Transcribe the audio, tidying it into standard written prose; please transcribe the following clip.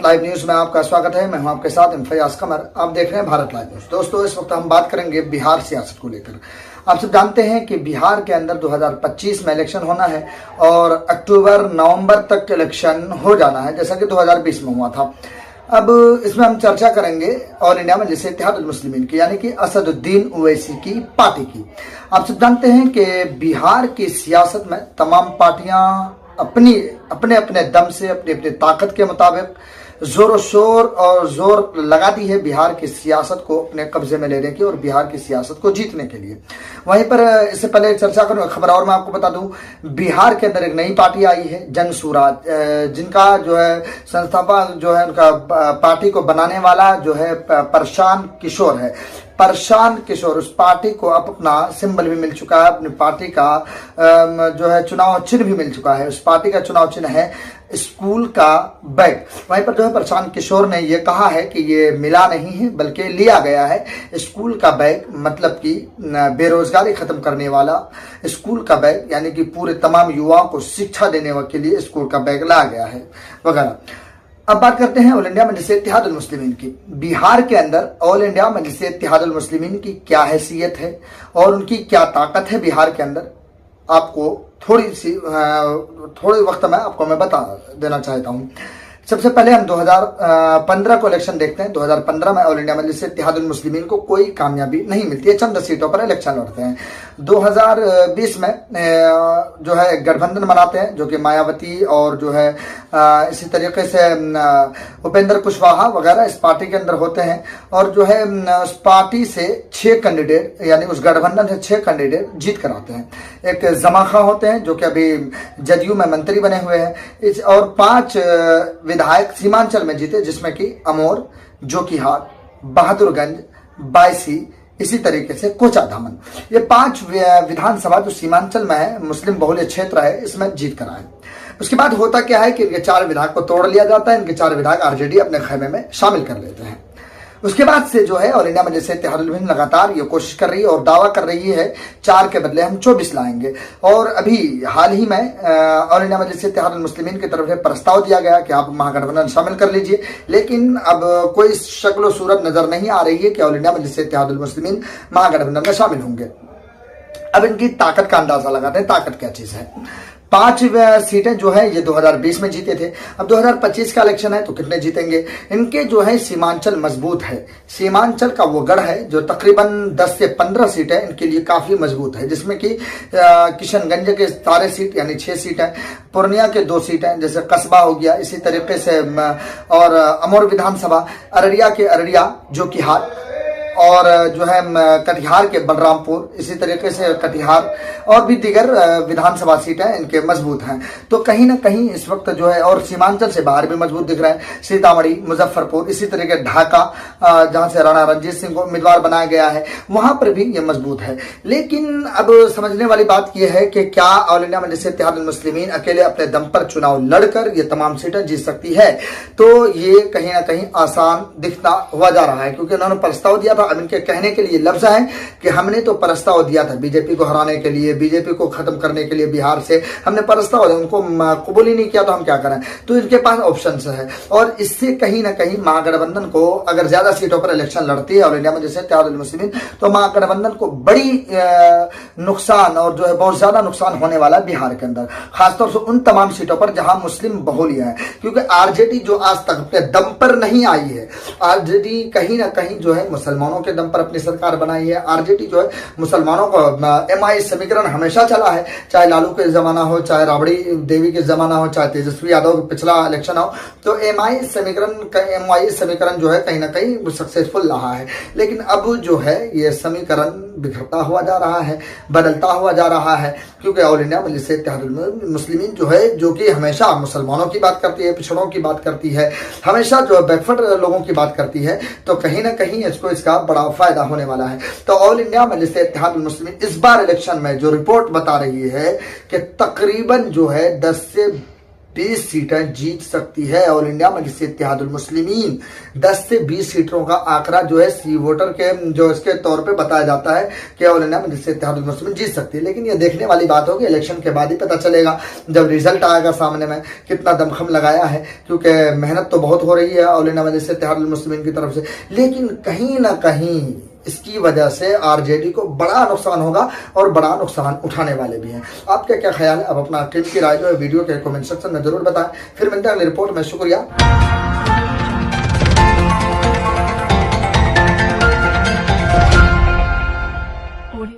Live news में आपका स्वागत है। मैं हूं आपके साथ फयाज कमर। आप देख रहे हैं भारत लाइव न्यूज। दोस्तों, इस वक्त हम बात करेंगे बिहार सियासत को लेकर। आप सब जानते हैं कि बिहार के अंदर 2025 में इलेक्शन होना है और अक्टूबर नवंबर तक इलेक्शन हो जाना है, जैसा कि 2020 में हुआ था। अब इसमें हम चर्चा करेंगे ऑल इंडिया मजलिस इत्तेहादुल मुस्लिमीन की, यानी कि असदुद्दीन ओवैसी की पार्टी की। आप सब जानते हैं कि बिहार की सियासत में तमाम पार्टियां अपने अपने दम से, अपनी अपनी ताकत के मुताबिक जोर शोर और जोर लगा दी है बिहार की सियासत को अपने कब्जे में लेने की और बिहार की सियासत को जीतने के लिए। वहीं पर इससे पहले चर्चा करूँ खबर और मैं आपको बता दूं, बिहार के अंदर एक नई पार्टी आई है, जन सुराज, जिनका जो है संस्थापक जो है उनका पार्टी को बनाने वाला जो है प्रशांत किशोर है। प्रशांत किशोर, उस पार्टी को अब अपना सिंबल भी मिल चुका है, अपनी पार्टी का जो है चुनाव चिन्ह भी मिल चुका है। उस पार्टी का चुनाव चिन्ह है स्कूल का बैग। वहीं पर जो है प्रशांत किशोर ने ये कहा है कि ये मिला नहीं है बल्कि लिया गया है। स्कूल का बैग मतलब कि बेरोजगारी खत्म करने वाला स्कूल का बैग, यानी कि पूरे तमाम युवाओं को शिक्षा देने के लिए स्कूल का बैग लाया गया है वगैरह। अब बात करते हैं ऑल इंडिया मजलिस इत्तेहादुल मुस्लिमीन की। बिहार के अंदर ऑल इंडिया मजलिस इत्तेहादुल मुस्लिमीन की क्या हैसियत है और उनकी क्या ताकत है बिहार के अंदर, आपको थोड़ी वक्त में आपको मैं बता देना चाहता हूं। सबसे पहले हम 2015 को इलेक्शन देखते हैं। 2015 में ऑल इंडिया मजलिस इत्तेहादुल मुस्लिमीन को कोई कामयाबी नहीं मिलती है, चंद सीटों पर इलेक्शन लड़ते हैं। 2020 में जो है गठबंधन बनाते हैं, जो कि मायावती और जो है इसी तरीके से उपेंद्र कुशवाहा वगैरह इस पार्टी के अंदर होते हैं। और जो है उस पार्टी से 6 कैंडिडेट, यानी उस गठबंधन से 6 कैंडिडेट जीत कर आते हैं। एक जमा खां होते हैं जो कि अभी जदयू में मंत्री बने हुए हैं, और 5 विधायक सीमांचल में जीते, जिसमें कि अमोर, जोकीहाट, बहादुरगंज, बायसी, इसी तरीके से कोचाधामन। ये 5 विधानसभा जो सीमांचल में है, मुस्लिम बहुल्य क्षेत्र है, इसमें जीत कर आए। उसके बाद होता क्या है कि इनके 4 विधायक को तोड़ लिया जाता है। इनके 4 विधायक आरजेडी अपने खेमे में शामिल कर लेते हैं। उसके बाद से जो है ऑल इंडिया मजलिस इत्तेहादुल मुस्लिमीन लगातार ये कोशिश कर रही है और दावा कर रही है 4 के बदले हम 24 लाएंगे। और अभी हाल ही में ऑल इंडिया मजलिस इत्तेहादुल मुस्लिमीन की तरफ से प्रस्ताव दिया गया कि आप महागठबंधन शामिल कर लीजिए, लेकिन अब कोई शक्ल सूरत नजर नहीं आ रही है कि ऑल इंडिया मजलिस इत्तेहादुल मुस्लिमीन महागठबंधन में शामिल होंगे। अब इनकी ताकत का अंदाजा लगाते हैं, ताकत क्या चीज है। 5 सीटें जो है ये 2020 में जीते थे। अब 2025 का इलेक्शन है तो कितने जीतेंगे। इनके जो है सीमांचल मजबूत है। सीमांचल का वो गढ़ है जो तकरीबन 10 से 15 सीटें इनके लिए काफी मजबूत है, जिसमें कि किशनगंज के सारे सीट यानी 6 सीटें, पूर्णिया के 2 सीटें जैसे कस्बा हो गया, इसी तरीके से और अमोर विधानसभा, अररिया के अररिया, जोकीहाट, और जो है कटिहार के बलरामपुर, इसी तरीके से कटिहार और भी दीगर विधानसभा सीटें इनके मजबूत हैं। तो कहीं ना कहीं इस वक्त जो है, और सीमांचल से बाहर भी मजबूत दिख रहे हैं, सीतामढ़ी, मुजफ्फरपुर, इसी तरीके ढाका जहां से राणा रणजीत सिंह को उम्मीदवार बनाया गया है, वहां पर भी ये मजबूत है। लेकिन अब समझने वाली बात यह है कि क्या ऑल इंडिया मजलिस इत्तेहादुल मुस्लिमीन अकेले अपने दम पर चुनाव लड़कर ये तमाम सीटें जीत सकती है? तो ये कहीं ना कहीं आसान दिखता हुआ जा रहा है, क्योंकि उन्होंने प्रस्ताव दिया था। अब इनके कहने के लिए लफ्ज है कि हमने तो प्रस्ताव दिया था बीजेपी को हराने के लिए, बीजेपी को खत्म करने के लिए बिहार से हमने प्रस्ताव दिया, उनको कबूल ही नहीं किया, तो हम क्या करें। तो इनके पास ऑप्शन है, और इससे कहीं ना कहीं महागठबंधन को अगर ज्यादा सीटों पर इलेक्शन लड़ती है ऑल इंडिया मजलिस इत्तेहादुल मुस्लिमीन, तो महागठबंधन को बड़ी नुकसान और जो है बहुत ज्यादा नुकसान होने वाला है बिहार के अंदर, खासतौर से उन तमाम सीटों पर जहां मुस्लिम बहुल्य है। क्योंकि आरजेडी जो आज तक अपने दम पर नहीं आई है, आरजेडी कहीं ना कहीं जो है मुसलमानों के दम पर अपनी सरकार बनाई है। आरजेडी जो है मुसलमानों को एमआई समीकरण हमेशा चला है, चाहे लालू के जमाना हो, चाहे राबड़ी देवी के जमाना हो, चाहे तेजस्वी यादव का पिछला इलेक्शन हो, तो एमआई समीकरण जो है कहीं ना कहीं सक्सेसफुल रहा है। लेकिन अब जो है ये समीकरण बिखरता हुआ जा रहा है, बदलता हुआ जा रहा है, क्योंकि ऑल इंडिया मजलिस इत्तेहादुल मुस्लिमीन जो है, जो कि हमेशा मुसलमानों की बात करती है, पिछड़ों की बात करती है, हमेशा जो है बैकवर्ड लोगों की बात करती है, तो कहीं ना कहीं इसको इसका बड़ा फायदा होने वाला है। तो ऑल इंडिया मजलिस इत्तेहादुल मुस्लिमीन इस बार इलेक्शन में जो रिपोर्ट बता रही है कि तकरीबन जो है 10 से 20 सीटें जीत सकती है ऑल इंडिया मजलिस इत्तेहादुल मुस्लिमीन। 10 से 20 सीटों का आंकड़ा जो है सी वोटर के जो इसके तौर पे बताया जाता है कि ऑल इंडिया मजलिस इत्तेहादुल मुस्लिमीन जीत सकती है। लेकिन ये देखने वाली बात होगी, इलेक्शन के बाद ही पता चलेगा, जब रिजल्ट आएगा सामने में कितना दमखम लगाया है, क्योंकि मेहनत तो बहुत हो रही है ऑल इंडिया मजलिस इत्तेहादुल मुस्लिमीन की तरफ से, लेकिन कहीं ना कहीं इसकी वजह से आरजेडी को बड़ा नुकसान होगा और बड़ा नुकसान उठाने वाले भी हैं। आपका क्या ख्याल है? अब अपना कीमती राय जो है वीडियो के कमेंट सेक्शन में जरूर बताएं। फिर मिलते हैं अगली रिपोर्ट में। शुक्रिया।